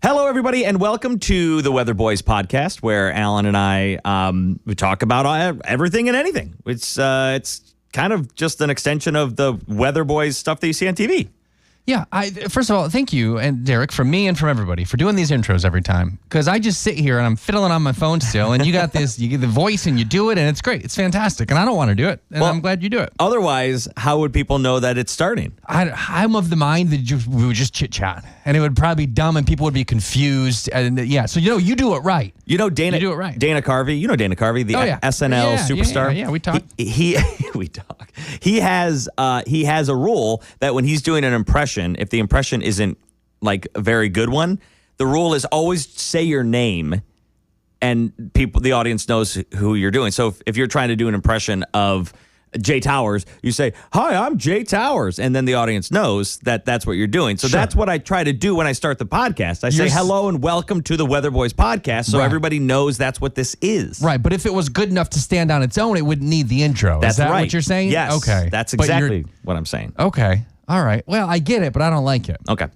Hello, everybody, and welcome to the Weatherboys podcast, where Alan and I we talk about everything and anything. It's kind of just an extension of the Weatherboys stuff that you see on TV. Yeah, first of all, thank you, and Derek, from me and from everybody, for doing these intros every time. Because I just sit here and I'm fiddling on my phone still, and you got this, you get the voice and you do it, and it's great. It's fantastic, and I don't want to do it, and I'm glad you do it. Otherwise, how would people know that it's starting? I'm of the mind that we would just chit-chat, and it would probably be dumb, and people would be confused, and yeah, so you do it right. You know Dana, you do it right. Dana Carvey, the SNL superstar. Yeah, we talk. We talk. He has a rule that when he's doing an impression, if the impression isn't like a very good one, the rule is always say your name, and the audience knows who you're doing. So if you're trying to do an impression of Jay Towers, you say, "Hi, I'm Jay Towers," and then the audience knows that that's what you're doing. So that's what I try to do when I start the podcast. I say hello and welcome to the Weatherboys podcast, so everybody knows that's what this is. Right, but if it was good enough to stand on its own, it wouldn't need the intro. That's is that right. what you're saying? Yes. Okay. That's exactly what I'm saying. Okay. All right. Well, I get it, but I don't like it. Okay.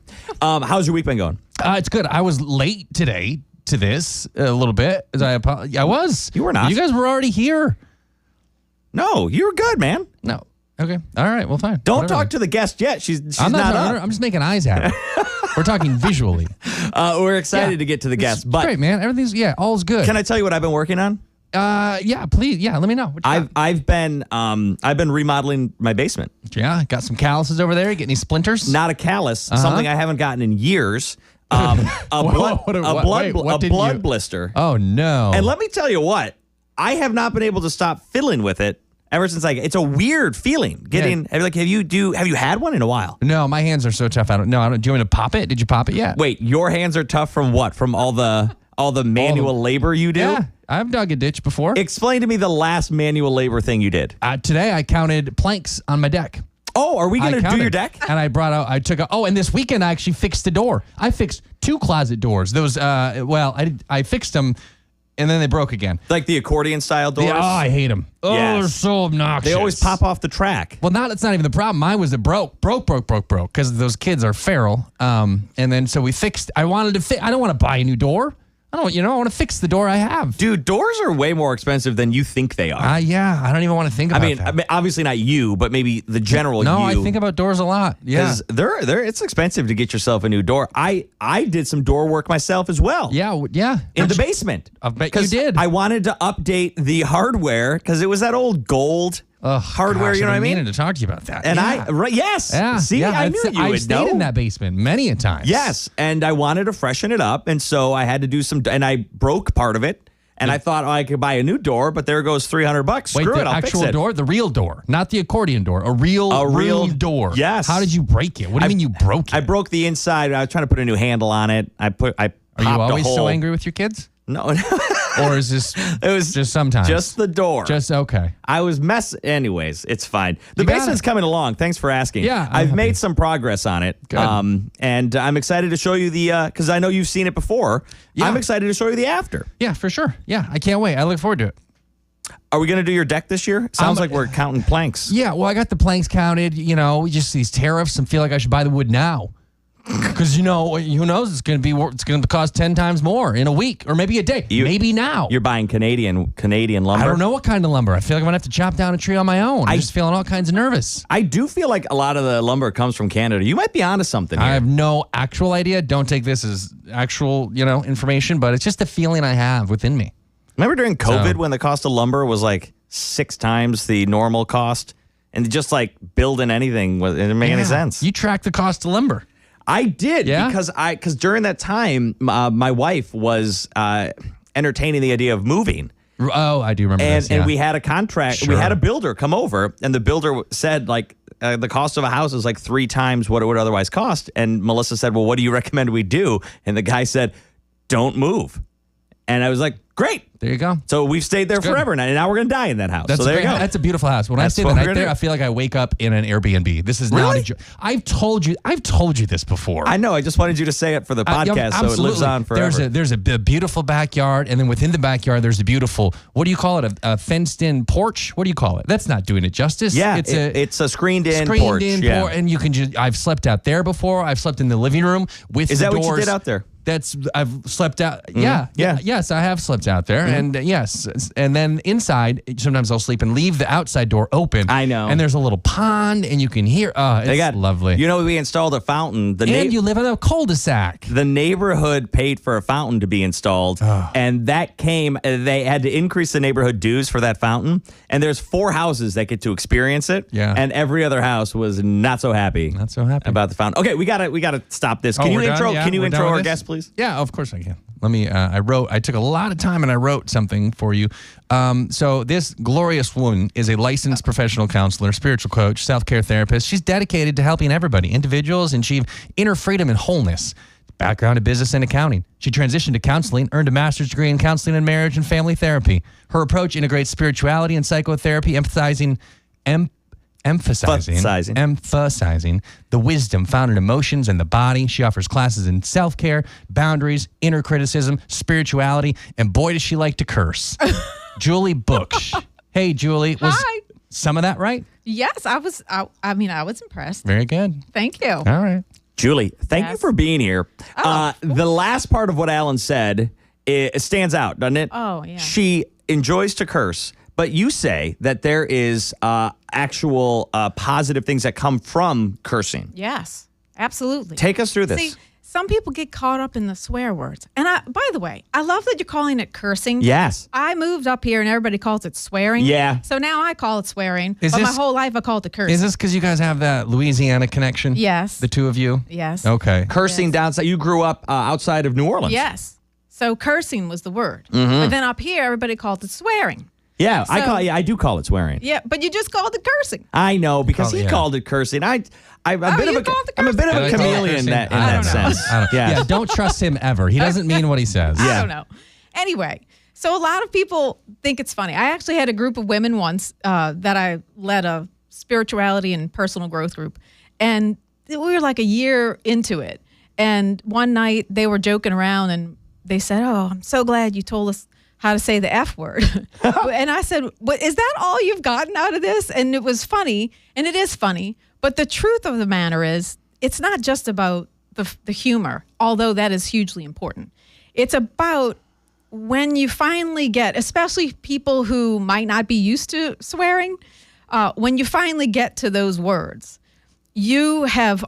How's your week been going? It's good. I was late today to this a little bit. I was. You were not. You guys were already here. No, you were good, man. No. Okay. All right. Well, fine. Don't talk to the guest yet. She's I'm not up. I'm just making eyes at her. We're talking visually. We're excited to get to the guest. But great, man. Everything's, all's good. Can I tell you what I've been working on? Yeah, please. Yeah, let me know. I've been remodeling my basement. Yeah, got some calluses over there. You get any splinters? Not a callus, something I haven't gotten in years. A blood blister. Oh no! And let me tell you what, I have not been able to stop fiddling with it ever since. It's a weird feeling getting. Yeah. Have you had one in a while? No, my hands are so tough. I don't. Do you want me to pop it? Did you pop it yet? Wait, your hands are tough from what? From all the manual labor you do? Yeah, I've dug a ditch before. Explain to me the last manual labor thing you did. Today I counted planks on my deck. Oh, are we going to do your deck? And and this weekend I actually fixed the door. I fixed 2 closet doors. Those, I fixed them and then they broke again. Like the accordion style doors? Yeah, I hate them. Oh, they're so obnoxious. They always pop off the track. Well, that's not even the problem. Mine was it broke, because those kids are feral. And then so we fixed, I don't want to buy a new door. I want to fix the door I have. Dude, doors are way more expensive than you think they are. Yeah, I don't even want to think about that. I mean, obviously not you, but maybe the general No, I think about doors a lot. Yeah. Because it's expensive to get yourself a new door. I did some door work myself as well. Yeah. In the basement. I bet you did. I wanted to update the hardware because it was that old gold hardware, you know what I mean? I mean to talk to you about that. And yes. Yeah. See, I knew you would know. I've stayed in that basement many a time. Yes, and I wanted to freshen it up, and so I had to do and I broke part of it, and I thought I could buy a new door, but there goes $300. Wait, Screw it, I'll actual fix it. door, the real door, not the accordion door, a real door. Yes. How did you break it? What do you mean you broke it? I broke the inside. I was trying to put a new handle on it. I popped Are you always so angry with your kids? No. Or is this just sometimes? Just the door. Just okay. I was anyways, it's fine. The basement's coming along. Thanks for asking. Yeah. I've made some progress on it. Good. And I'm excited to show you because I know you've seen it before. Yeah. I'm excited to show you the after. Yeah, for sure. Yeah, I can't wait. I look forward to it. Are we going to do your deck this year? Sounds like we're counting planks. Yeah, well, I got the planks counted, just these tariffs and feel like I should buy the wood now. Because, who knows? It's going to cost 10 times more in a week or maybe a day. Maybe now. You're buying Canadian lumber? I don't know what kind of lumber. I feel like I'm going to have to chop down a tree on my own. I'm just feeling all kinds of nervous. I do feel like a lot of the lumber comes from Canada. You might be onto something here. I have no actual idea. Don't take this as actual, information, but it's just a feeling I have within me. Remember during COVID when the cost of lumber was like 6 times the normal cost? And just like building anything, it didn't make any sense. You track the cost of lumber. I did because during that time, my wife was entertaining the idea of moving. Oh, I do remember this. And we had a contract. Sure. We had a builder come over, and the builder said the cost of a house is like 3 times what it would otherwise cost. And Melissa said, "Well, what do you recommend we do?" And the guy said, "Don't move." And I was like, "Great." There you go. So we've stayed there forever now, and now we're going to die in that house. So there you go. That's a beautiful house. When I stay the night there, I feel like I wake up in an Airbnb. This is not a joke. I've told you this before. I know. I just wanted you to say it for the podcast so it lives on forever. There's a beautiful backyard, and then within the backyard, there's a beautiful, what do you call it? A fenced-in porch? What do you call it? That's not doing it justice. Yeah, it's a screened-in porch. And you can I've slept out there before. I've slept in the living room with the doors. Is that what you did out there? I've slept out. Yeah. Yes, I have slept out there. And yes. And then inside, sometimes I'll sleep and leave the outside door open. I know. And there's a little pond and you can hear, it's lovely. You know, we installed a fountain. And you live in a cul-de-sac. The neighborhood paid for a fountain to be installed, and that they had to increase the neighborhood dues for that fountain, and there's 4 houses that get to experience it, and every other house was not so happy about the fountain. Okay, we gotta stop this. Can you intro our guest, please? Yeah, of course I can. Let me, I took a lot of time and I wrote something for you. So this glorious woman is a licensed professional counselor, spiritual coach, self-care therapist. She's dedicated to helping everybody, individuals, achieve inner freedom and wholeness. Background in business and accounting. She transitioned to counseling, earned a master's degree in counseling and marriage and family therapy. Her approach integrates spirituality and psychotherapy, emphasizing the wisdom found in emotions and the body. She offers classes in self-care, boundaries, inner criticism, spirituality, and boy, does she like to curse. Julie Booksh. Hey, Julie. Was Hi. some of that right? Yes, I was impressed. Very good. Thank you. All right. Julie, thank you for being here. The last part of what Alan said, it stands out, doesn't it? Oh, yeah. She enjoys to curse, but you say that there is actual positive things that come from cursing. Yes, absolutely. Take us through this. See, some people get caught up in the swear words. And by the way, I love that you're calling it cursing. Yes. I moved up here and everybody calls it swearing. Yeah. So now I call it swearing. Is But my this- whole life I called it cursing. Is this because you guys have that Louisiana connection? Yes. The two of you? Yes. Okay. Cursing downside. You grew up outside of New Orleans. Yes. So cursing was the word. Mm-hmm. But then up here, everybody called it swearing. Yeah, So- I do call it swearing. Yeah, but you just called it cursing. I know because he yeah. called it cursing. I'm a bit of you a called it I'm a bit of Did a I call it chameleon in cursing? that I don't know. sense. I don't- Yeah. Yeah, don't trust him ever. He doesn't mean what he says. I don't know. Anyway, so a lot of people think it's funny. I actually had a group of women once that I led a spirituality and personal growth group. And we were like a year into it. And one night they were joking around and they said, "Oh, I'm so glad you told us how to say the F word." And I said, "What is that all you've gotten out of this?" And it was funny, and it is funny. But the truth of the matter is, it's not just about the humor, although that is hugely important. It's about when you finally get, especially people who might not be used to swearing, when you finally get to those words, you have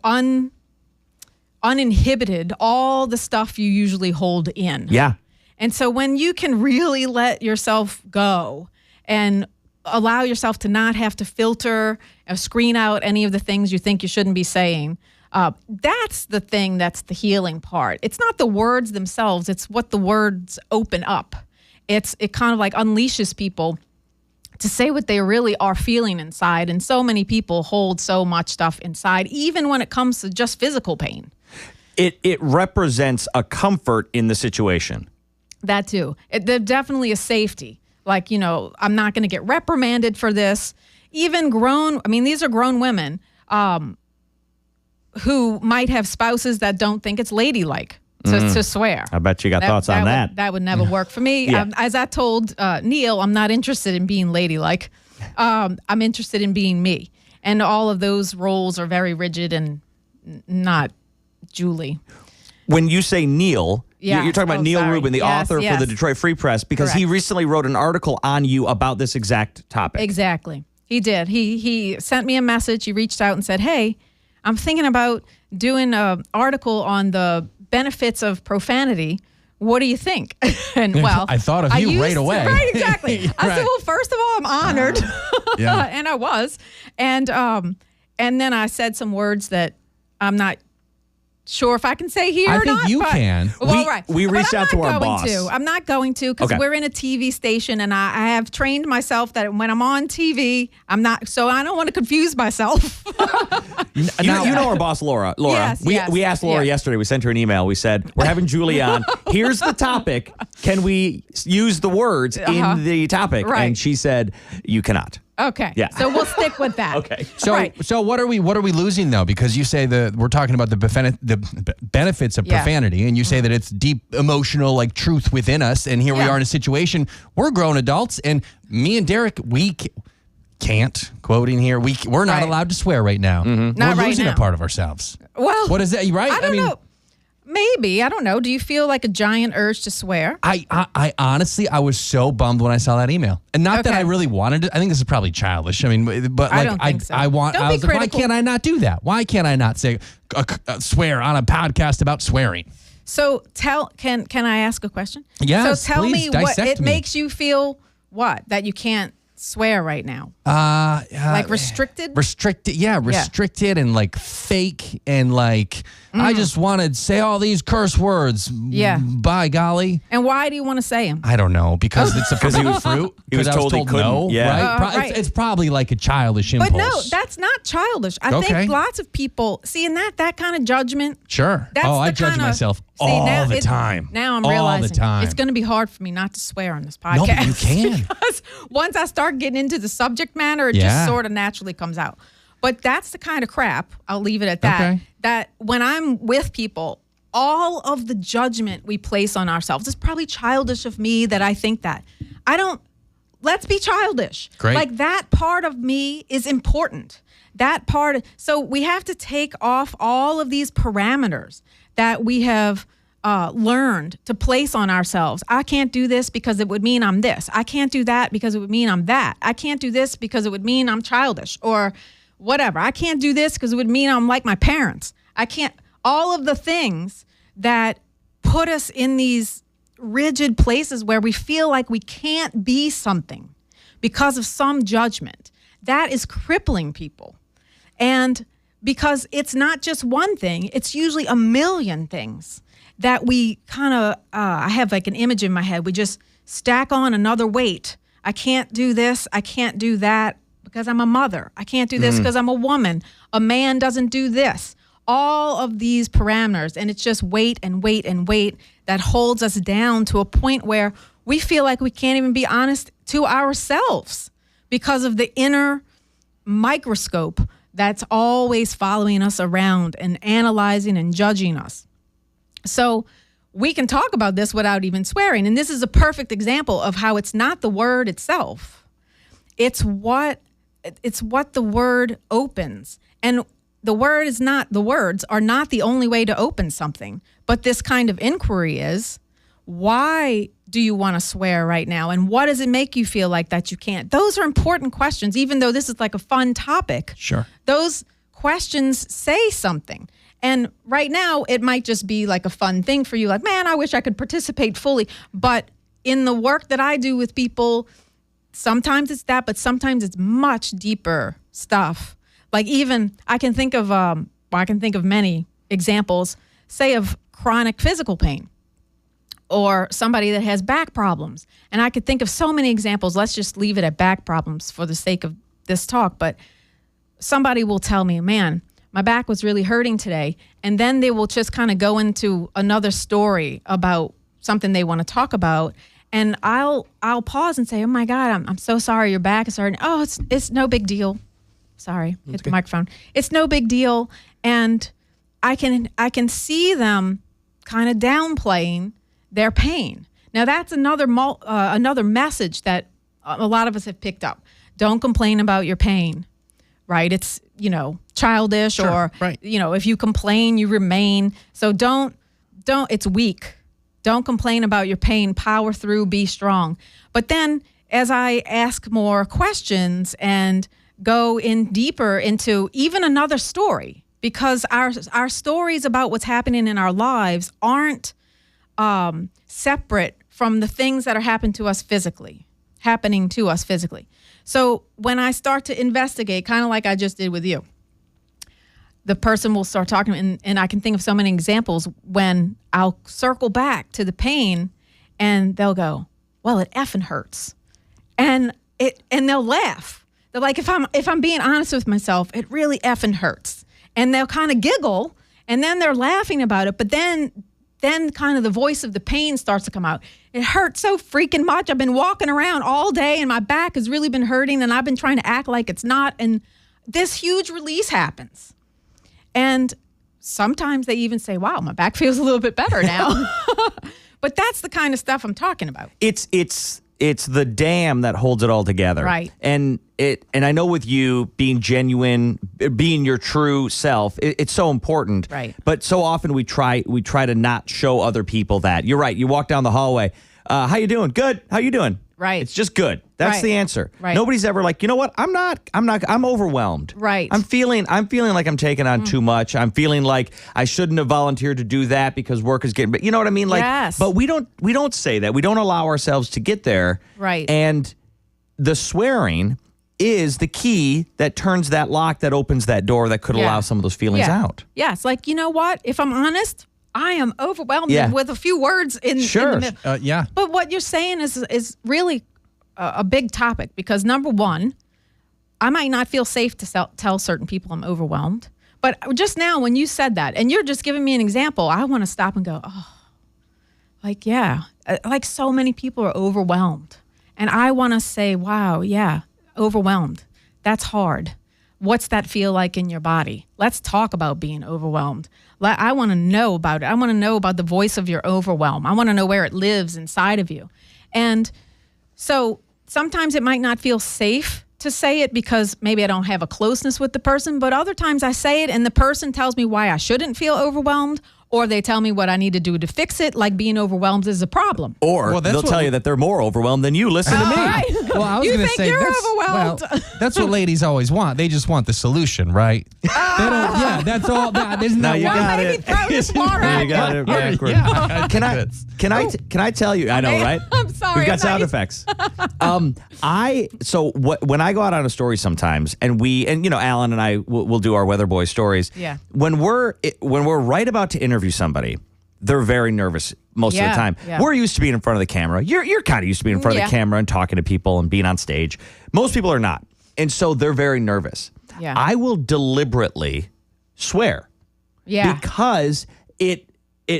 uninhibited all the stuff you usually hold in. Yeah. And so when you can really let yourself go and allow yourself to not have to filter or screen out any of the things you think you shouldn't be saying, that's the thing that's the healing part. It's not the words themselves. It's what the words open up. It kind of like unleashes people to say what they really are feeling inside. And so many people hold so much stuff inside, even when it comes to just physical pain. It represents a comfort in the situation. That too. There's definitely a safety. Like, I'm not going to get reprimanded for this. Even these are grown women who might have spouses that don't think it's ladylike to swear. I bet you got thoughts on that. That would never work for me. Yeah. As I told Neil, I'm not interested in being ladylike. I'm interested in being me. And all of those roles are very rigid and not Julie. When you say Neil, Yeah. you're talking about Neil Sorry. Rubin, the Yes, author yes. for the Detroit Free Press, because he Correct. recently wrote an article on you about this exact topic. Exactly. He did. He sent me a message. He reached out and said, "Hey, I'm thinking about doing an article on the benefits of profanity. What do you think?" And well, I thought of you right away. Right, exactly. I Right. said, "Well, first of all, I'm honored," Yeah. and I was, and then I said some words that I'm not sure if I can say here I or think not. you but- can. Well, right. we But reached I'm out to not our going boss. I'm not going to because Okay. we're in a TV station, and I have trained myself that when I'm on TV, I'm not. So I don't want to confuse myself. You know our boss, Laura. Yes, we yes, asked Laura yeah. yesterday. We sent her an email. We said, we're having Julie on. Here's the topic. Can we use the words in the topic? Right. And she said, you cannot. Okay. Yeah. So we'll stick with that. Okay. So, Right. so what are we losing though? Because you say that we're talking about the benefits of Yeah. profanity, and you say that it's deep emotional, like truth within us. And here we Yeah. are in a situation. We're grown adults, and me and Derek, we can't quoting here. We're not Right. allowed to swear right now. Not We're right losing now. a part of ourselves. Well, What is that? You right? I don't know. Maybe. I don't know. Do you feel like a giant urge to swear? I honestly, I was so bummed when I saw that email, and not that Okay. I really wanted it. I think this is probably childish. I mean, but like I don't think so. I Don't be was like, why critical. can't I not do that? Why can't I not say swear on a podcast about swearing? So can I ask a question? Yes, So tell please, me what dissect it me. makes you feel. What, that you can't swear right now? Like restricted? Restricted and like fake and like I just want to say all these curse words. Yeah. By golly. And why do you want to say them? I don't know, because it's a forbidden fruit. he was Because I told he couldn't. no. Yeah. Right? Right. It's probably like a childish impulse. But no, that's not childish. I Okay. think lots of people see in that kind of judgment. Sure. That's I the judge kinda- myself See, all now the time. Now I'm all realizing the time. it's going to be hard for me not to swear on this podcast. No, but you can. Because once I start getting into the subject matter, it Yeah. just sort of naturally comes out. But that's the kind of crap, I'll leave it at that, Okay. that when I'm with people, all of the judgment we place on ourselves, it's probably childish of me that I think that. Let's be childish. Great. Like that part of me is important. So we have to take off all of these parameters that we have learned to place on ourselves. I can't do this because it would mean I'm this. I can't do that because it would mean I'm that. I can't do this because it would mean I'm childish or whatever. I can't do this because it would mean I'm like my parents. I can't. All of the things that put us in these rigid places where we feel like we can't be something because of some judgment, that is crippling people. And because it's not just one thing, it's usually a million things that we kind of, I have like an image in my head. We just stack on another weight. I can't do this. I can't do that because I'm a mother. I can't do this because I'm a woman. A man doesn't do this. All of these parameters, and it's just weight and weight and weight that holds us down to a point where we feel like we can't even be honest to ourselves because of the inner microscope that's always following us around and analyzing and judging us. So we can talk about this without even swearing. And this is a perfect example of how it's not the word itself. It's what the word opens. And the words are not the only way to open something. But this kind of inquiry is, why do you want to swear right now? And what does it make you feel like that you can't? Those are important questions, even though this is like a fun topic. Sure. Those questions say something. And right now, it might just be like a fun thing for you. Like, man, I wish I could participate fully. But in the work that I do with people, sometimes it's that, but sometimes it's much deeper stuff. Like even I can think of many examples, say of chronic physical pain or somebody that has back problems. And I could think of so many examples. Let's just leave it at back problems for the sake of this talk. But somebody will tell me, man, my back was really hurting today. And then they will just kind of go into another story about something they want to talk about. And I'll pause and say, oh my God, I'm so sorry your back is hurting. Oh, it's no big deal. Sorry, hit the microphone. It's no big deal. And I can see them kind of downplaying their pain. Now that's another message that a lot of us have picked up. Don't complain about your pain, right? It's, childish. Sure, or, right. If you complain, you remain. So don't, it's weak. Don't complain about your pain. Power through, be strong. But then as I ask more questions and go in deeper into even another story, because our stories about what's happening in our lives aren't separate from the things that are happening to us physically. So when I start to investigate, kind of like I just did with you, the person will start talking, and I can think of so many examples when I'll circle back to the pain and they'll go, well, it effing hurts. And they'll laugh. They're like, if I'm being honest with myself, it really effing hurts. And they'll kind of giggle, and then they're laughing about it. But then kind of the voice of the pain starts to come out. It hurts so freaking much. I've been walking around all day, and my back has really been hurting, and I've been trying to act like it's not. And this huge release happens. And sometimes they even say, wow, my back feels a little bit better now. But that's the kind of stuff I'm talking about. It's it's the dam that holds it all together. Right. And I know with you being genuine, being your true self, it's so important. Right. But so often we try to not show other people that. You're right. You walk down the hallway. How you doing? Good. How you doing? Right. It's just good. That's Right. the answer. Right. Nobody's ever like, you know what? I'm overwhelmed. Right. I'm feeling like I'm taking on too much. I'm feeling like I shouldn't have volunteered to do that because work is getting, but you know what I mean? Like, Yes. but we don't say that. We don't allow ourselves to get there. Right. And the swearing is the key that turns that lock, that opens that door, that could Yeah. allow some of those feelings out. Yes. Like, you know what? If I'm honest, I am overwhelmed Yeah. with a few words in Sure. the middle. Yeah. But what you're saying is really a big topic because number one, I might not feel safe to tell certain people I'm overwhelmed. But just now when you said that, and you're just giving me an example, I want to stop and go, oh, like, yeah, like so many people are overwhelmed. And I want to say, wow, yeah, overwhelmed. That's hard. What's that feel like in your body? Let's talk about being overwhelmed. I want to know about it. I want to know about the voice of your overwhelm. I want to know where it lives inside of you. And so sometimes it might not feel safe to say it because maybe I don't have a closeness with the person, but other times I say it and the person tells me why I shouldn't feel overwhelmed, or they tell me what I need to do to fix it, like being overwhelmed is a problem. Or Well, that's they'll what tell you that they're more overwhelmed than you. Listen to me. Right. Well, I was You going to think say you're that's, overwhelmed. Well, that's what ladies always want. They just want the solution, right? They don't. Yeah, that's all. Isn't Now that you why? got maybe it. throw this water Yeah, at you got it backward. Yeah. Can I tell you? I know, right? I'm sorry, We've got I'm sound not- effects. When I go out on a story sometimes, and Alan and I will do our Weatherboys stories. Yeah. When we're right about to interview somebody, they're very nervous most of the Yeah, time. yeah. We're used to being in front of the camera. You're kind of used to being in front of Yeah. the camera and talking to people and being on stage. Most people are not, and so they're very nervous. Yeah. I will deliberately swear. Yeah. Because it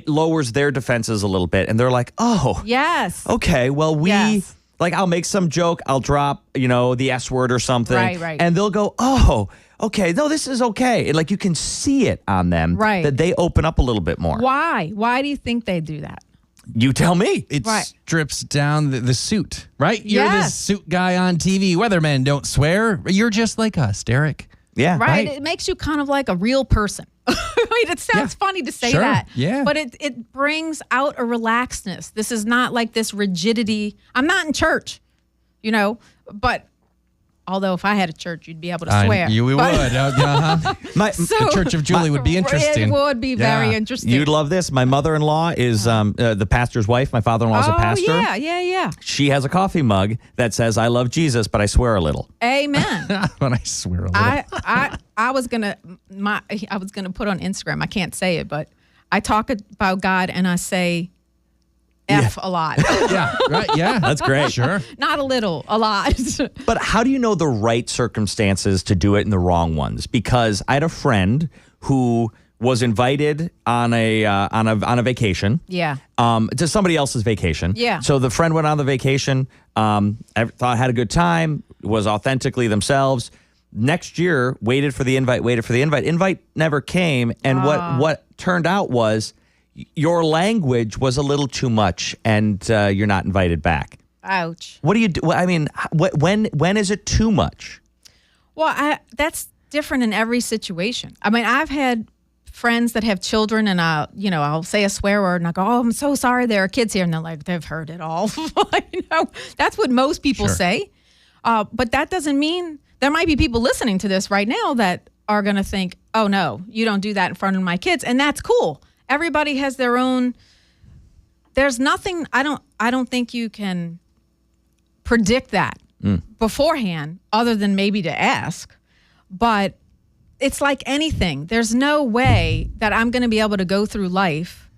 lowers their defenses a little bit, and they're like, oh, Yes. okay, well, Yes. like, I'll make some joke, I'll drop, the S word or something, Right. and they'll go, oh, okay, no, this is okay. And like, you can see it on them, Right. that they open up a little bit more. Why? Why do you think they do that? You tell me. It Right. strips down the suit, right? You're this Yes. suit guy on TV. Weathermen don't swear. You're just like us, Derek. Yeah. Right? It makes you kind of like a real person. I mean, it sounds funny to say Sure. that. Yeah. But it brings out a relaxedness. This is not like this rigidity. I'm not in church, but although if I had a church, you'd be able to swear. We But- would. Uh-huh. the Church of Julie would be interesting. It would be very Yeah. interesting. You'd love this. My mother-in-law is the pastor's wife. My father-in-law is a pastor. Yeah. She has a coffee mug that says, I love Jesus, but I swear a little. Amen. When I swear a little. I was gonna put on Instagram. I can't say it, but I talk about God and I say F a lot. Yeah, right. Yeah. That's great. Sure. Not a little, a lot. But how do you know the right circumstances to do it and the wrong ones? Because I had a friend who was invited on a vacation. Yeah. To somebody else's vacation. Yeah. So the friend went on the vacation. Had a good time. Was authentically themselves. Next year, waited for the invite. Invite never came. And what turned out was your language was a little too much, and you're not invited back. Ouch. What do you do? I mean, when is it too much? Well, that's different in every situation. I mean, I've had friends that have children, and I'll say a swear word, and I go, "Oh, I'm so sorry, there are kids here," and they're like, "They've heard it all." That's what most people Sure. say. But that doesn't mean there might be people listening to this right now that are going to think, "Oh no, you don't do that in front of my kids," and that's cool. Everybody has their own. There's nothing. I don't think you can predict that beforehand, other than maybe to ask. But it's like anything. There's no way that I'm going to be able to go through life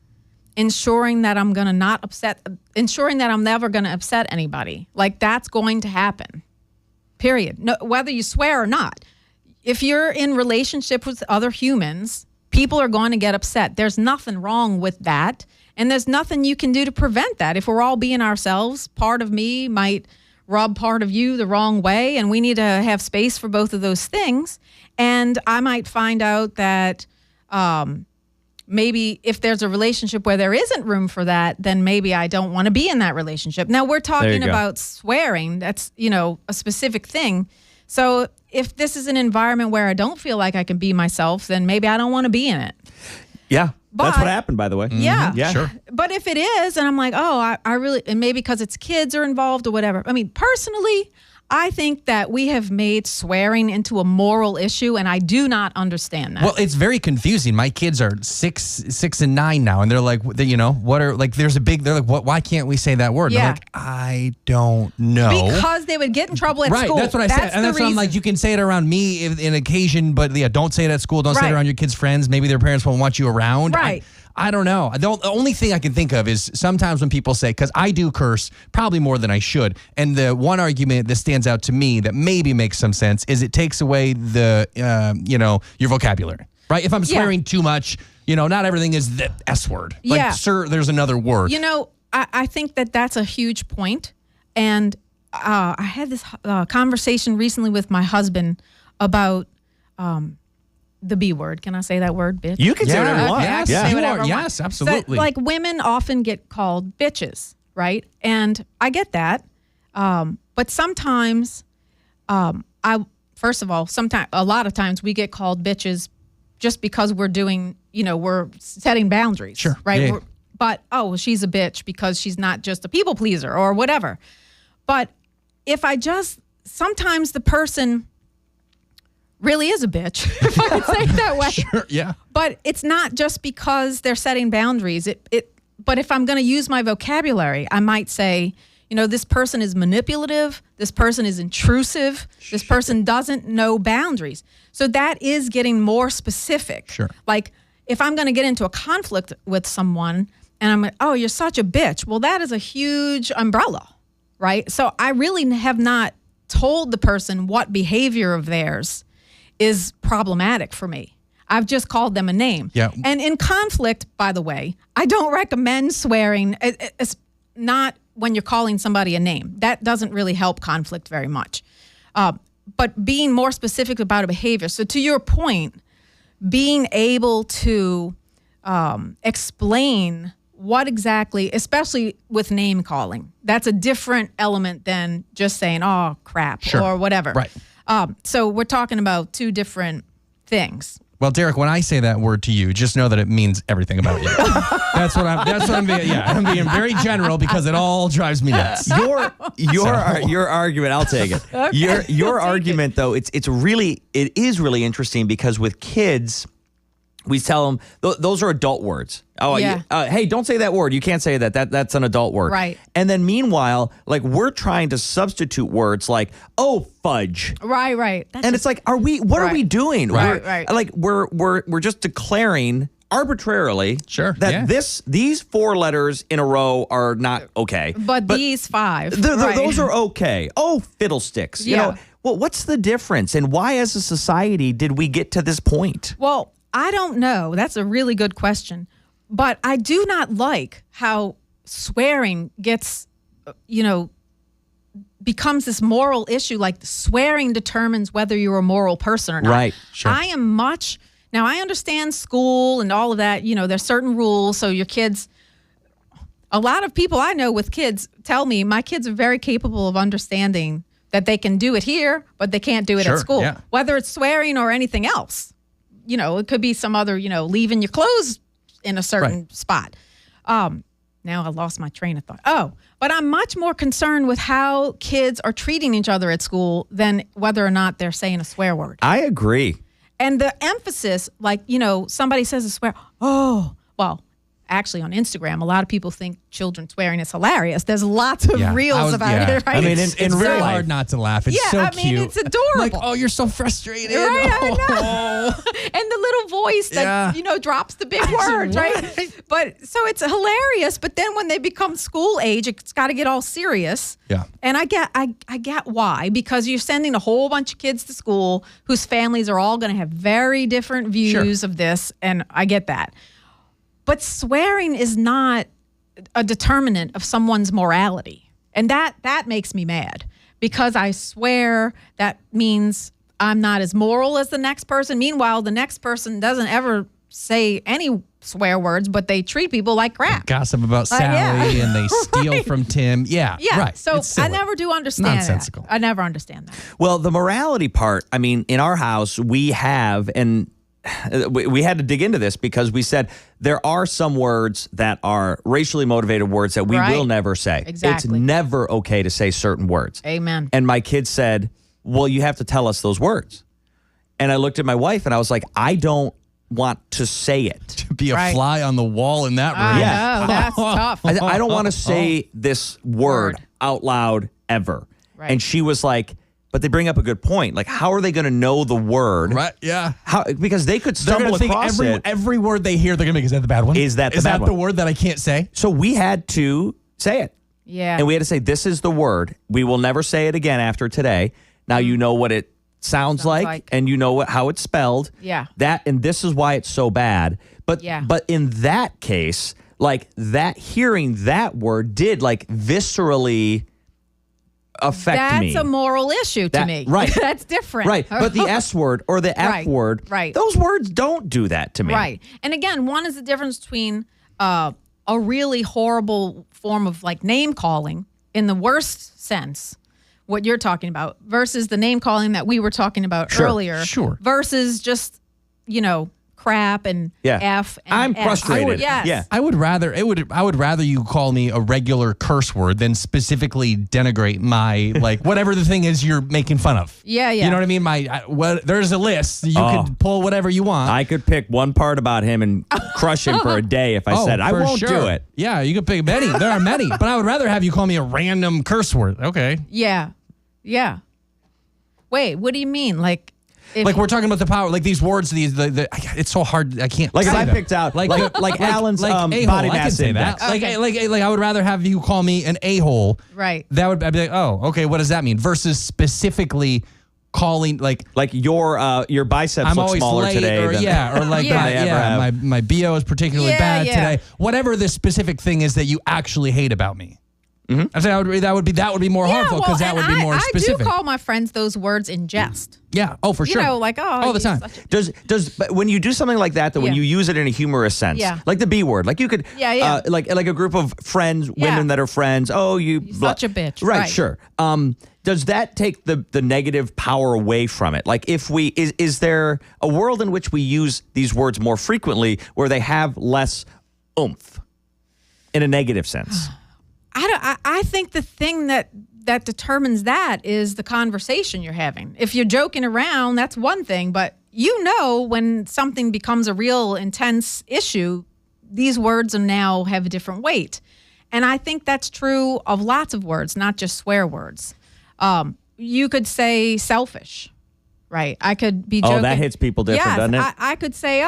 ensuring that I'm never going to upset anybody. Like, that's going to happen. Period. No, whether you swear or not. If you're in relationship with other humans, people are going to get upset. There's nothing wrong with that. And there's nothing you can do to prevent that. If we're all being ourselves, part of me might rub part of you the wrong way, and we need to have space for both of those things. And I might find out that maybe if there's a relationship where there isn't room for that, then maybe I don't want to be in that relationship. Now we're talking about swearing. That's, a specific thing. So if this is an environment where I don't feel like I can be myself, then maybe I don't want to be in it. Yeah. But, that's what happened, by the way. Yeah. Yeah. Sure. But if it is, and I'm like, oh, I really, and maybe because it's kids are involved or whatever. I mean, personally, I think that we have made swearing into a moral issue, and I do not understand that. Well, it's very confusing. My kids are 6 and 9 now, and they're like, what are, like, there's a big, they're like, what? Why can't we say that word? And Yeah. I'm like, I don't know. Because they would get in trouble at Right, school. that's what I said. And that's why I'm reason. like, you can say it around me in occasion, but yeah, don't say it at school. Don't say it Right. around your kids' friends. Maybe their parents won't want you around. Right. I don't know. The only thing I can think of is sometimes when people say, because I do curse probably more than I should. And the one argument that stands out to me that maybe makes some sense is it takes away the, your vocabulary, right? If I'm swearing too much, not everything is the S word. Like, Yeah. sir, there's another word. I think that that's a huge point. And I had this conversation recently with my husband about the B word. Can I say that word, bitch? You can say whatever you want. Yes, Say you whatever are. I want. Yes, absolutely. So, like, women often get called bitches, right? And I get that. But sometimes, a lot of times we get called bitches just because we're doing, we're setting boundaries. Sure. Right? Yeah. But, she's a bitch because she's not just a people pleaser or whatever. But if sometimes the person really is a bitch, if I could say it that way. Sure, yeah. But it's not just because they're setting boundaries. But if I'm going to use my vocabulary, I might say, this person is manipulative. This person is intrusive. This person doesn't know boundaries. So that is getting more specific. Sure. Like, if I'm going to get into a conflict with someone and I'm like, oh, you're such a bitch. Well, that is a huge umbrella, right? So I really have not told the person what behavior of theirs is problematic for me. I've just called them a name. Yeah. And in conflict, by the way, I don't recommend swearing. It's not when you're calling somebody a name. That doesn't really help conflict very much. But being more specific about a behavior. So to your point, being able to explain what exactly, especially with name calling, that's a different element than just saying, oh, crap, Sure. or whatever. Right. So we're talking about two different things. Well, Derek, when I say that word to you, just know that it means everything about you. That's what I'm being. Yeah, I'm being very general because it all drives me nuts. Your argument, I'll take it. Okay. Your argument though, it is really interesting because with kids, we tell them those are adult words. Oh, Yeah. Hey, don't say that word. You can't say that. That's an adult word. Right. And then meanwhile, like we're trying to substitute words like fudge. Right. And it's like, what are we doing? Right. We're just declaring arbitrarily Sure, that yeah. these 4 letters in a row are not okay. But these 5. right. Those are okay. Oh, fiddlesticks. Yeah. Well, what's the difference? And why as a society did we get to this point? Well, I don't know. That's a really good question. But I do not like how swearing gets, becomes this moral issue. Like swearing determines whether you're a moral person or not. Right, sure. Now I understand school and all of that. There's certain rules. So your kids, a lot of people I know with kids tell me my kids are very capable of understanding that they can do it here, but they can't do it Sure, at school. yeah. Whether it's swearing or anything else. It could be some other, leaving your clothes in a certain spot. Now I lost my train of thought. Oh, but I'm much more concerned with how kids are treating each other at school than whether or not they're saying a swear word. I agree. And the emphasis, like, somebody says a swear. Oh, well, actually on Instagram, a lot of people think children swearing is hilarious. There's lots of reels about it, right? I mean, It's it's real very life. hard not to laugh. It's so cute. It's adorable. Like, oh, you're so frustrated. Right, I Oh. and the little voice that drops the big words, right? But so it's hilarious. But then when they become school age, it's got to get all serious. Yeah. And I get why, because you're sending a whole bunch of kids to school whose families are all going to have very different views of this, and I get that. But swearing is not a determinant of someone's morality, and that makes me mad, because I swear that means I'm not as moral as the next person. Meanwhile, the next person doesn't ever say any swear words, but they treat people like crap. Gossip about Sally yeah. and they steal from Tim. Yeah, Yeah. right. So It's silly. I never do understand Nonsensical. that. I never understand that. Well, the morality part, I mean, in our house, we have, and we had to dig into this because we said there are some words that are racially motivated words that we Right. will never say. Exactly. It's never okay to say certain words. Amen. And my kids said, well, you have to tell us those words. And I looked at my wife and I was like, I don't want to say it. To be a Right. fly on the wall in that room. I Yeah. know, that's tough. I don't want to say this word out loud ever. Right. And she was like, but they bring up a good point. Like, how are they going to know the word? Right, yeah. How, because they could They're stumble gonna think across it. every word they hear, they're going to make, is that the bad one? Is that the bad the one? word that I can't say? So we had to say it. Yeah. And we had to say, this is the word. We will never say it again after today. Now you know what it sounds like, and you know how it's spelled. Yeah. And this is why it's so bad. But Yeah. but in that case, like that hearing that word did like viscerally affect me. That's a moral issue to That- me. right. That's different. Right. But the S word or the F Right, word, right. those words don't do that to me. Right. And again, one is the difference between a really horrible form of like name calling in the worst sense, what you're talking about, versus the name calling that we were talking about Sure, earlier. sure. Versus just, crap and Yeah. F and I'm S. frustrated. Yes. Yeah. I would rather you call me a regular curse word than specifically denigrate my like whatever the thing is you're making fun of. Yeah, yeah. You know what I mean? There's a list. You could pull whatever you want. I could pick one part about him and crush him for a day if I said, I for won't sure. do it. Yeah, you could pick many. There are many, but I would rather have you call me a random curse word. Okay. Yeah. Yeah. Wait, what do you mean? Like We're talking about the power, like these words, it's so hard. I can't. Like if say I them. picked out, like Alan's a-hole, body I can mass say index. that. Like I would rather have you call me an a-hole. Right. I'd be like, oh, okay, what does that mean? Versus specifically calling like your biceps I'm look always smaller late, today. or than, or like Yeah. I ever have. my BO is particularly Yeah, bad yeah. today. Whatever the specific thing is that you actually hate about me. I say that would be more harmful because that would be more specific. I do call my friends those words in jest. Yeah. Oh, for sure. Like, oh, all the you're time. such a- But when you do something like that, when Yeah. you use it in a humorous sense, Yeah. like the B word, like you could, Yeah. like a group of friends, women that are friends. Oh, you're such a bitch. Right, Right. sure. Does that take the negative power away from it? Like, if is there a world in which we use these words more frequently where they have less oomph in a negative sense? I think the thing that determines that is the conversation you're having. If you're joking around, that's one thing, but when something becomes a real intense issue, these words now have a different weight. And I think that's true of lots of words, not just swear words. You could say selfish, right? I could be joking. Oh, that hits people different, doesn't it? I could say,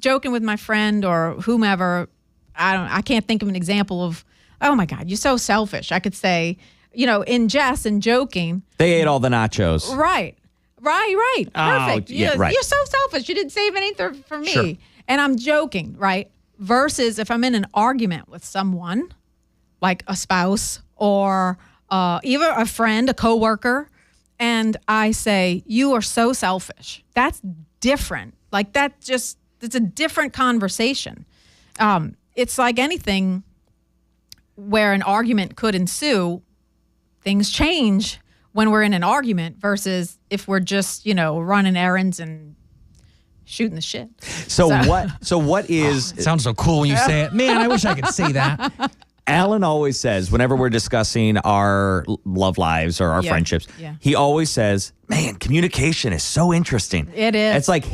joking with my friend or whomever. I can't think of an example of, oh my God, you're so selfish. I could say, in jest and joking. They ate all the nachos. Right. Perfect. yeah, right. You're so selfish. You didn't save anything for me. Sure. And I'm joking, right? Versus if I'm in an argument with someone, like a spouse or even a friend, a coworker, and I say, you are so selfish. That's different. Like it's a different conversation. It's like anything where an argument could ensue, things change when we're in an argument versus if we're just, running errands and shooting the shit. So what is It sounds so cool when you say it. Man, I wish I could say that. Alan always says whenever we're discussing our love lives or our friendships, he always says, man, communication is so interesting. It is. It's like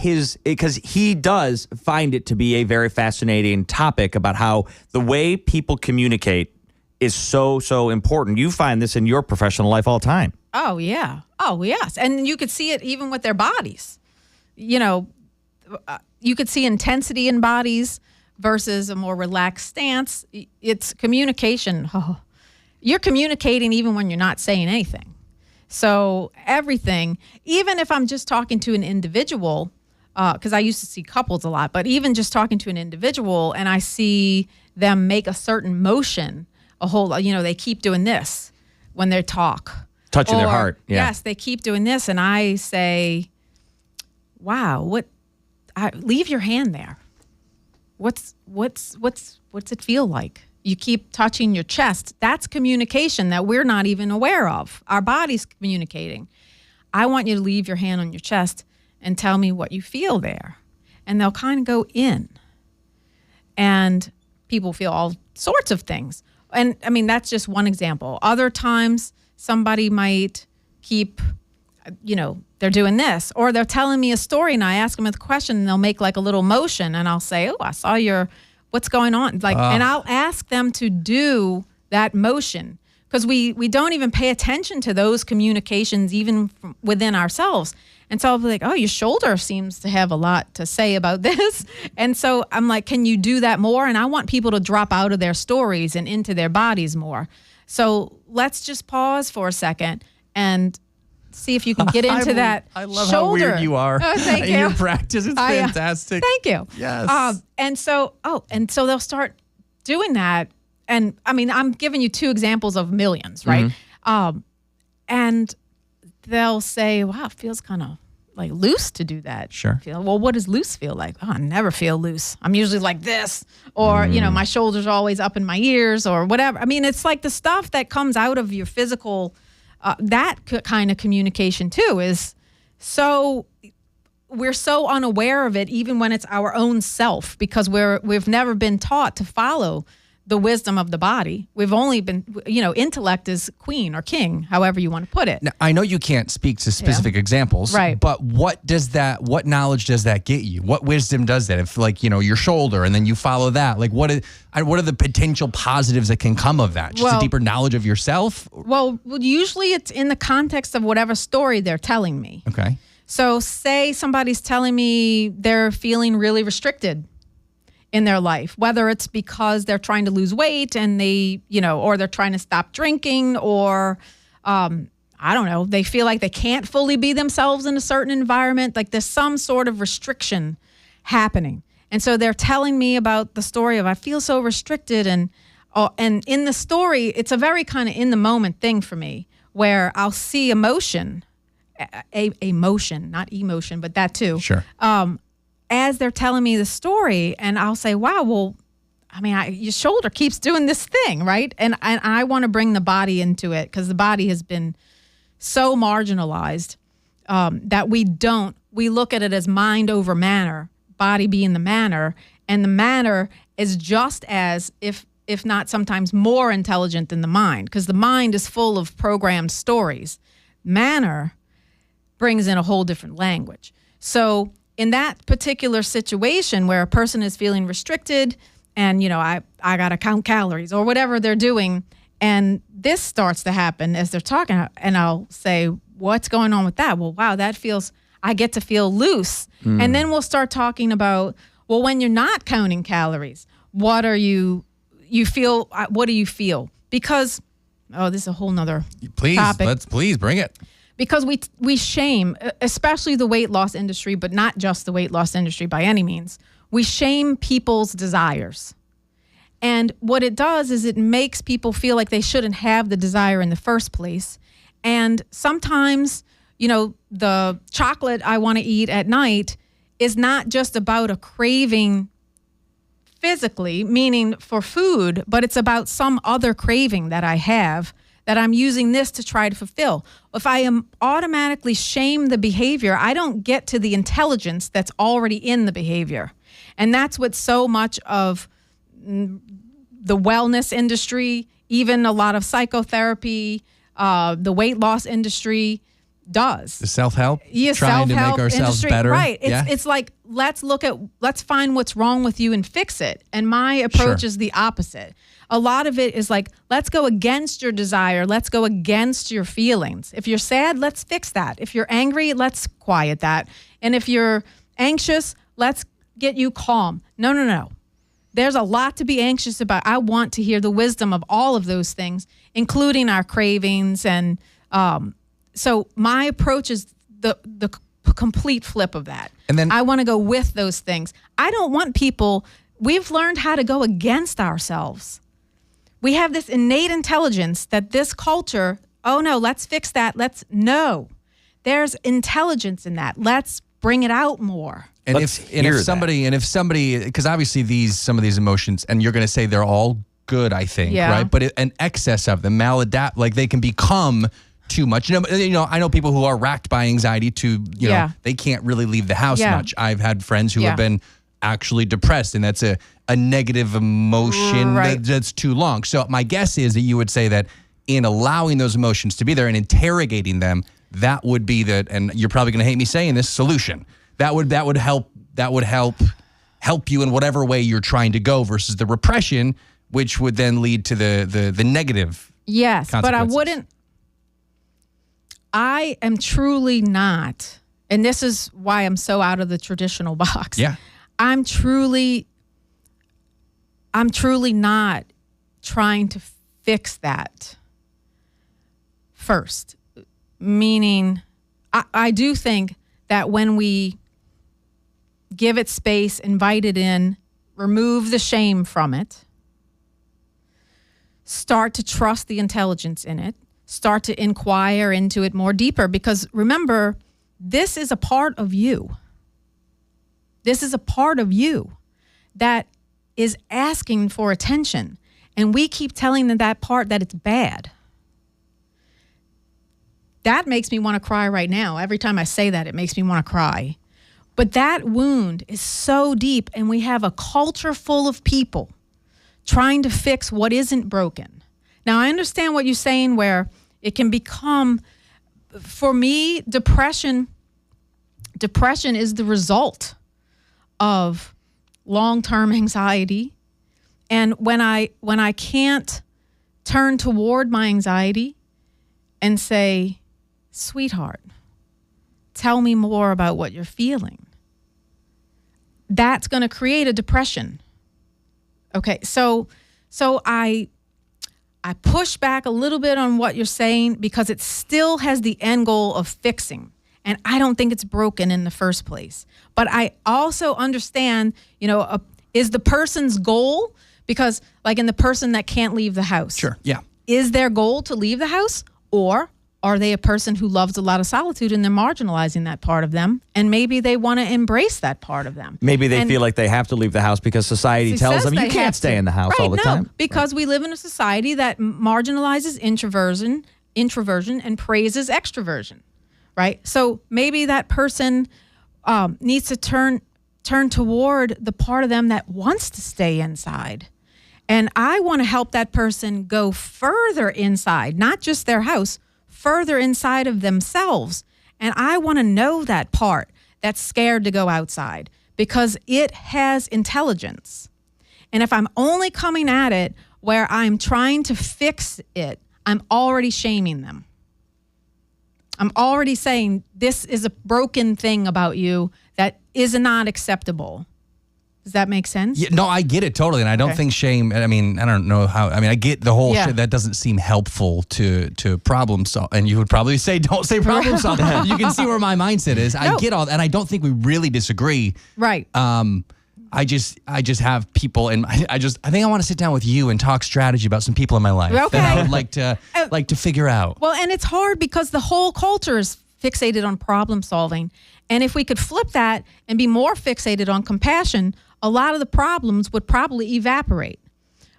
because he does find it to be a very fascinating topic about how the way people communicate is so, so important. You find this in your professional life all the time. Oh, yeah. Oh, yes. And you could see it even with their bodies. You could see intensity in bodies versus a more relaxed stance. It's communication. Oh, you're communicating even when you're not saying anything. So everything, even if I'm just talking to an individual, because I used to see couples a lot, but even just talking to an individual and I see them make a certain motion, they keep doing this when they talk. Touching their heart. Yeah. Yes, they keep doing this. And I say, wow, leave your hand there. what's it feel like? You keep touching your chest. That's communication that we're not even aware of. Our body's communicating. I want you to leave your hand on your chest and tell me what you feel there. And they'll kind of go in. And people feel all sorts of things. And I mean, that's just one example. Other times, somebody might keep, they're doing this, or they're telling me a story and I ask them a question and they'll make like a little motion and I'll say, oh, I saw what's going on? And I'll ask them to do that motion because we don't even pay attention to those communications even within ourselves. And so I'll be like, oh, your shoulder seems to have a lot to say about this. And so I'm like, can you do that more? And I want people to drop out of their stories and into their bodies more. So let's just pause for a second and see if you can get into that I love shoulder. how weird you are thank in you. your practice. It's fantastic. Thank you. Yes. And so they'll start doing that. And I mean, I'm giving you 2 examples of millions, right? And they'll say, wow, it feels kind of like loose to do that. Sure. Well, what does loose feel like? Oh, I never feel loose. I'm usually like this, or, my shoulders are always up in my ears or whatever. I mean, it's like the stuff that comes out of your physical, that kind of communication too is we're so unaware of it, even when it's our own self, because we've never been taught to follow the wisdom of the body. We've only been, intellect is queen or king, however you want to put it. Now, I know you can't speak to specific examples, right? But what knowledge does that get you? What wisdom does that? If your shoulder and then you follow that, like what are the potential positives that can come of that? Just a deeper knowledge of yourself? Well, usually it's in the context of whatever story they're telling me. Okay. So say somebody's telling me they're feeling really restricted in their life, whether it's because they're trying to lose weight and they, or they're trying to stop drinking, or I don't know, they feel like they can't fully be themselves in a certain environment. Like there's some sort of restriction happening. And so they're telling me about the story of I feel so restricted. And in the story, it's a very kind of in the moment thing for me where I'll see emotion, a motion, not emotion, but that too. Sure. As they're telling me the story, and I'll say, wow, well, I mean, your shoulder keeps doing this thing, right? And I want to bring the body into it because the body has been so marginalized that we look at it as mind over manner, body being the manner, and the manner is just as, if not sometimes more intelligent than the mind, because the mind is full of programmed stories. Manner brings in a whole different language. So in that particular situation where a person is feeling restricted and, I got to count calories or whatever they're doing, and this starts to happen as they're talking, and I'll say, what's going on with that? Well, wow, I get to feel loose. And then we'll start talking about, well, when you're not counting calories, what do you feel? Because, this is a whole nother topic. Please bring it. Because we shame, especially the weight loss industry, but not just the weight loss industry by any means. We shame people's desires. And what it does is it makes people feel like they shouldn't have the desire in the first place. And sometimes, the chocolate I want to eat at night is not just about a craving physically, meaning for food, but it's about some other craving that I have that I'm using this to try to fulfill. If I am automatically shame the behavior, I don't get to the intelligence that's already in the behavior. And that's what so much of the wellness industry, even a lot of psychotherapy, the weight loss industry does. The self-help? Yeah, trying to make ourselves industry, better. Right. It's like, let's find what's wrong with you and fix it. And my approach is the opposite. A lot of it is like, let's go against your desire. Let's go against your feelings. If you're sad, let's fix that. If you're angry, let's quiet that. And if you're anxious, let's get you calm. No. There's a lot to be anxious about. I want to hear the wisdom of all of those things, including our cravings. And so my approach is the complete flip of that. And then I want to go with those things. I don't want people, we've learned how to go against ourselves. We have this innate intelligence that this culture, oh no, let's fix that. No, there's intelligence in that. Let's bring it out more. And Let's if hear somebody, because obviously some of these emotions, and you're going to say they're all good, I think, Yeah. right? But an excess of them, like they can become too much. You know, I know people who are racked by anxiety to, you know, they can't really leave the house much. I've had friends who have been actually depressed, and that's a negative emotion that's too long. So my guess is that you would say that in allowing those emotions to be there and interrogating them, that would be and you're probably going to hate me saying this, solution. That would help you in whatever way you're trying to go, versus the repression, which would then lead to the negative. Yes, but I am truly not, and this is why I'm so out of the traditional box. Yeah. I'm truly not trying to fix that first. Meaning, I do think that when we give it space, invite it in, remove the shame from it, start to trust the intelligence in it, start to inquire into it more deeper, because remember, this is a part of you. This is a part of you that is asking for attention. And we keep telling that part that it's bad. That makes me want to cry right now. Every time I say that, it makes me want to cry. But that wound is so deep, and we have a culture full of people trying to fix what isn't broken. Now, I understand what you're saying, where it can become, for me, depression is the result of long-term anxiety. And when I can't turn toward my anxiety and say, sweetheart, tell me more about what you're feeling, that's going to create a depression. Okay, so I push back a little bit on what you're saying, because it still has the end goal of fixing. And I don't think it's broken in the first place. But I also understand, is the person's goal, because like in the person that can't leave the house. Sure, yeah. Is their goal to leave the house, or are they a person who loves a lot of solitude and they're marginalizing that part of them, and maybe they want to embrace that part of them? Maybe they feel like they have to leave the house because society tells them you can't stay in the house all the time. Because we live in a society that marginalizes introversion and praises extroversion, right? So maybe that person needs to turn toward the part of them that wants to stay inside. And I want to help that person go further inside, not just their house, further inside of themselves. And I want to know that part that's scared to go outside, because it has intelligence. And if I'm only coming at it where I'm trying to fix it, I'm already shaming them. I'm already saying this is a broken thing about you that is not acceptable. Does that make sense? Yeah, no, I get it totally. And I don't think shame, I don't know how, I get the whole shit. That doesn't seem helpful to problem solve. And you would probably say, don't say problem solve. You can see where my mindset is. I get all that. And I don't think we really disagree. Right. I just have people, and I think I want to sit down with you and talk strategy about some people in my life that I would like to figure out. Well, and it's hard because the whole culture is fixated on problem solving. And if we could flip that and be more fixated on compassion, a lot of the problems would probably evaporate.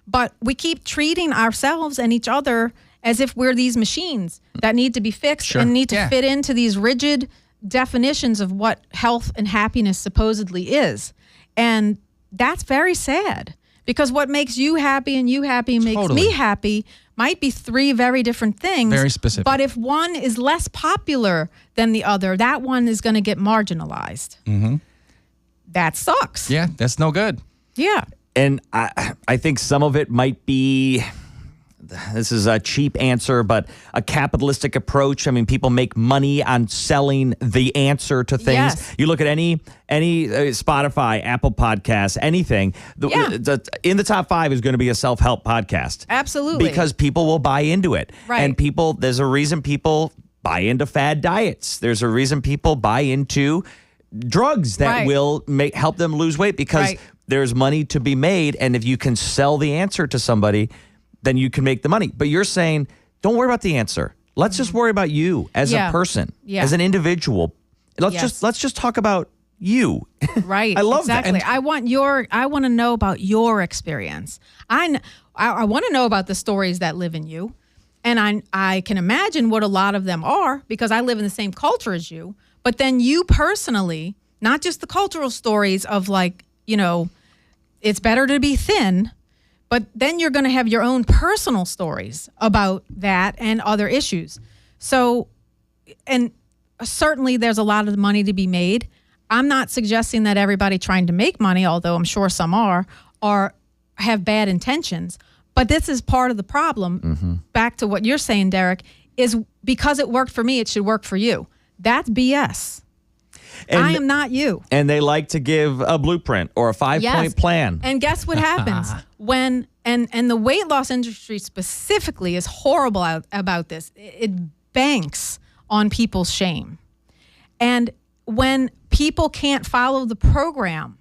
But we keep treating ourselves and each other as if we're these machines that need to be fixed and need to fit into these rigid definitions of what health and happiness supposedly is. And that's very sad, because what makes you happy and you happy and makes me happy might be three very different things. Very specific. But if one is less popular than the other, that one is going to get marginalized. Mm-hmm. That sucks. Yeah, that's no good. Yeah. And I think some of it might be, this is a cheap answer, but a capitalistic approach. People make money on selling the answer to things. Yes. You look at any Spotify, Apple Podcasts, anything. In the top 5 is going to be a self-help podcast. Absolutely. Because people will buy into it. Right. And there's a reason people buy into fad diets. There's a reason people buy into drugs that will help them lose weight, because there's money to be made. And if you can sell the answer to somebody, then you can make the money. But you're saying, don't worry about the answer. Let's just worry about you as a person, as an individual. Let's just talk about you. Right. I love exactly. that. I want to know about your experience. I want to know about the stories that live in you. And I can imagine what a lot of them are because I live in the same culture as you. But then you personally, not just the cultural stories of like, it's better to be thin, but then you're going to have your own personal stories about that and other issues. So, and certainly there's a lot of money to be made. I'm not suggesting that everybody trying to make money, although I'm sure some are have bad intentions. But this is part of the problem. Mm-hmm. Back to what you're saying, Derek, is because it worked for me, it should work for you. That's BS. And, I am not you. And they like to give a blueprint or a 5-point plan. And guess what happens when and the weight loss industry specifically is horrible about this. It banks on people's shame. And when people can't follow the program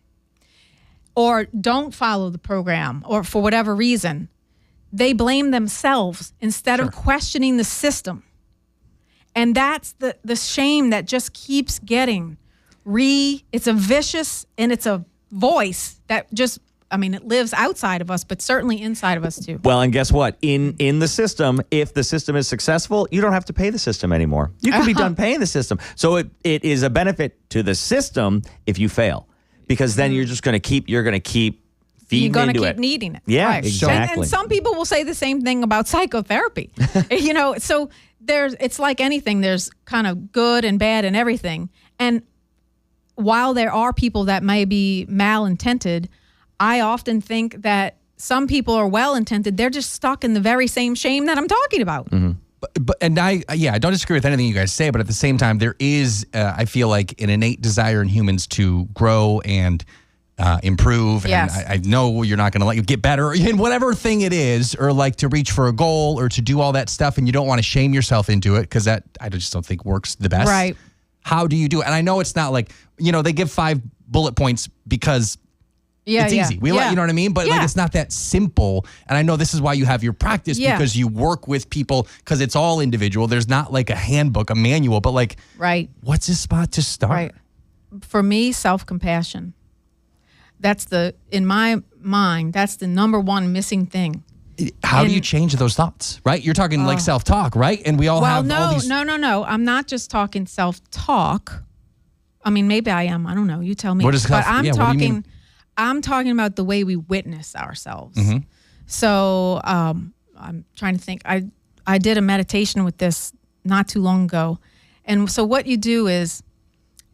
or don't follow the program or for whatever reason, they blame themselves instead of questioning the system. And that's the shame that just keeps getting it's a vicious and it's a voice that just, it lives outside of us, but certainly inside of us too. Well, and guess what? In the system, if the system is successful, you don't have to pay the system anymore. You can be done paying the system. So it is a benefit to the system if you fail, because then you're going to keep feeding you're going to into keep it. needing it. Yeah, right. exactly. And some people will say the same thing about psychotherapy. So it's like anything. There's kind of good and bad and everything. And while there are people that may be malintended, I often think that some people are well-intended. They're just stuck in the very same shame that I'm talking about. Mm-hmm. But I don't disagree with anything you guys say, but at the same time, there is, I feel like, an innate desire in humans to grow and improve. Yes. And I know you're not going to let you get better in whatever thing it is, or like to reach for a goal or to do all that stuff, and you don't want to shame yourself into it because that I just don't think works the best. Right. How do you do it? And I know it's not like, they give 5 bullet points because it's easy. You know what I mean? But like, it's not that simple. And I know this is why you have your practice because you work with people because it's all individual. There's not like a handbook, a manual, but like, what's a spot to start? Right. For me, self-compassion. In my mind, that's the number one missing thing. How do you change those thoughts, right? You're talking like self-talk, right? And we all have all these... No. I'm not just talking self-talk. Maybe I am. I don't know. You tell me. What is but what do you mean? I'm talking about the way we witness ourselves. Mm-hmm. So I'm trying to think. I did a meditation with this not too long ago. And so what you do is,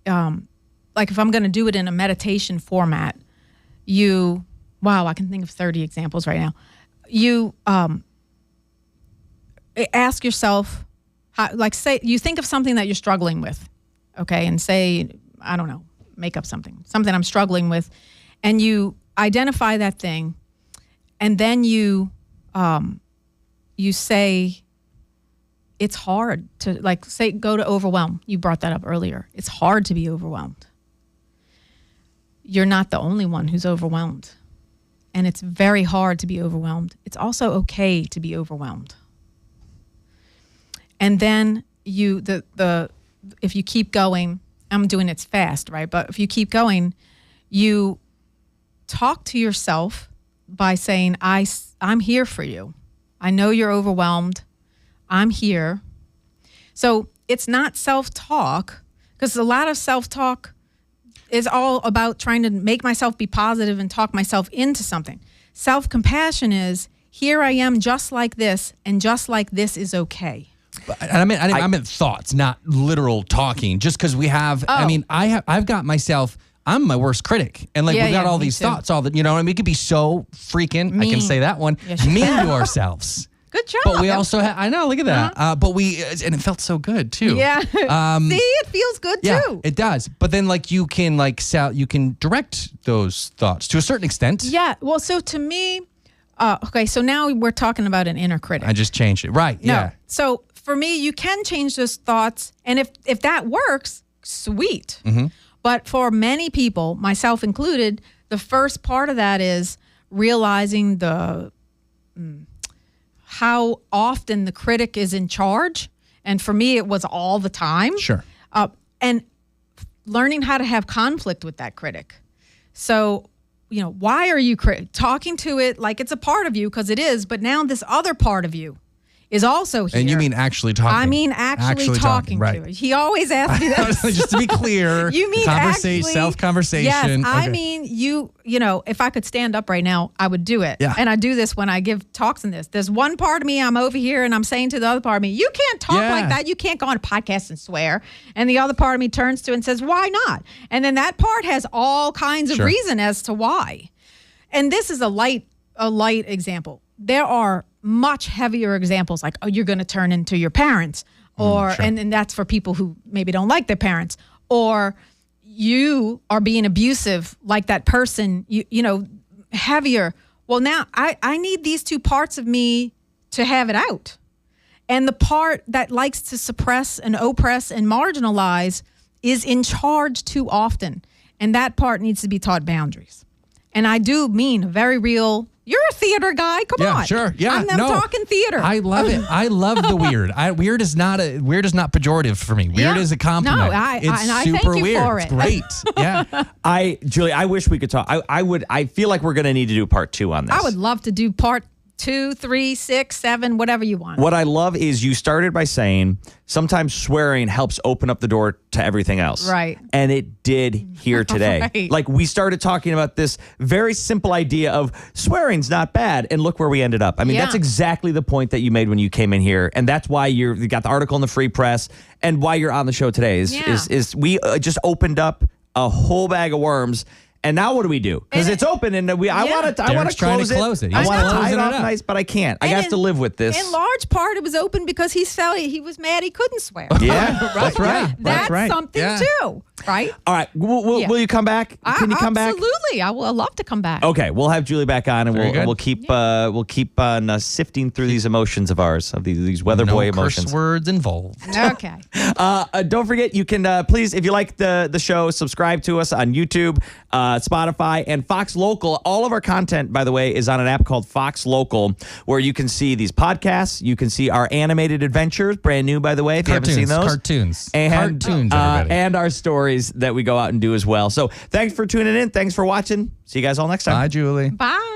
like if I'm going to do it in a meditation format, I can think of 30 examples right now. You ask yourself, say you think of something that you're struggling with, okay, and say, I don't know, make up something I'm struggling with, and you identify that thing, and then you say, it's hard to go to overwhelm. You brought that up earlier. It's hard to be overwhelmed. You're not the only one who's overwhelmed. And it's very hard to be overwhelmed. It's also okay to be overwhelmed. And then if you keep going, I'm doing it fast, right? But if you keep going, you talk to yourself by saying, I'm here for you. I know you're overwhelmed. I'm here. So it's not self-talk, because a lot of self-talk is all about trying to make myself be positive and talk myself into something. Self-compassion is, here I am just like this, and just like this is okay. I meant thoughts, not literal talking. Just because we have, I've got myself, I'm my worst critic. And we've got all these thoughts, we could be so freaking, mean. I can say that one, mean to ourselves. Good job. But we also have, I know, look at that. Uh-huh. And it felt so good too. Yeah. See, it feels good too. It does. But then you can direct those thoughts to a certain extent. Yeah. Well, so to me, okay, so now we're talking about an inner critic. I just changed it. Right. No. Yeah. So for me, you can change those thoughts. And if that works, sweet. Mm-hmm. But for many people, myself included, the first part of that is realizing how often the critic is in charge. And for me, it was all the time. Sure. And learning how to have conflict with that critic. So, why are you talking to it like it's a part of you, because it is, but now this other part of you is also here. And you mean actually talking? I mean actually talking right. to it. He always asks me that. Just to be clear, you mean actually self-conversation? Yes, okay. I mean if I could stand up right now, I would do it. Yeah. And I do this when I give talks in this. There's one part of me, I'm over here and I'm saying to the other part of me, you can't talk like that. You can't go on a podcast and swear. And the other part of me turns to it and says, why not? And then that part has all kinds of reason as to why. And this is a light example. There are much heavier examples, like, you're going to turn into your parents, or and that's for people who maybe don't like their parents, or you are being abusive like that person, heavier. Well, now I need these two parts of me to have it out. And the part that likes to suppress and oppress and marginalize is in charge too often. And that part needs to be taught boundaries. And I do mean very real. You're a theater guy. Come on. Yeah, sure. Yeah, I'm talking theater. I love it. I love the weird. Weird is not pejorative for me. Weird is a compliment. No, it's and I super thank you weird. for It's it. great. Yeah. Julie, I wish we could talk. I feel like we're going to need to do part 2 on this. I would love to do part 2, 3, 6, 7, whatever you want. What I love is you started by saying sometimes swearing helps open up the door to everything else. Right. And it did here today. Right. Like, we started talking about this very simple idea of swearing's not bad, and look where we ended up. I mean, that's exactly the point that you made when you came in here, and that's why you got the article in the Free Press, and why you're on the show today is we just opened up a whole bag of worms. And now what do we do? Because it's open, and I want to Derek's trying to close it. I He's want to tie closing it it off up. nice, but I can't. I have to live with this. In large part, it was open because he was mad he couldn't swear. Yeah, That's right. That's right. something Yeah. too, right? All right. Will you come back? Can you come back? Absolutely. I will love to come back. Okay, we'll have Julie back on, and Very good. we'll keep on sifting through these emotions of ours, of these Weatherboy emotions. Curse words involved. Okay. Don't forget, you can please, if you like the show, subscribe to us on YouTube, Spotify, and Fox Local. All of our content, by the way, is on an app called Fox Local, where you can see these podcasts. You can see our animated adventures, brand new, by the way, if you haven't seen those. Cartoons, and everybody. and our stories that we go out and do as well. So thanks for tuning in. Thanks for watching. See you guys all next time. Bye, Julie. Bye.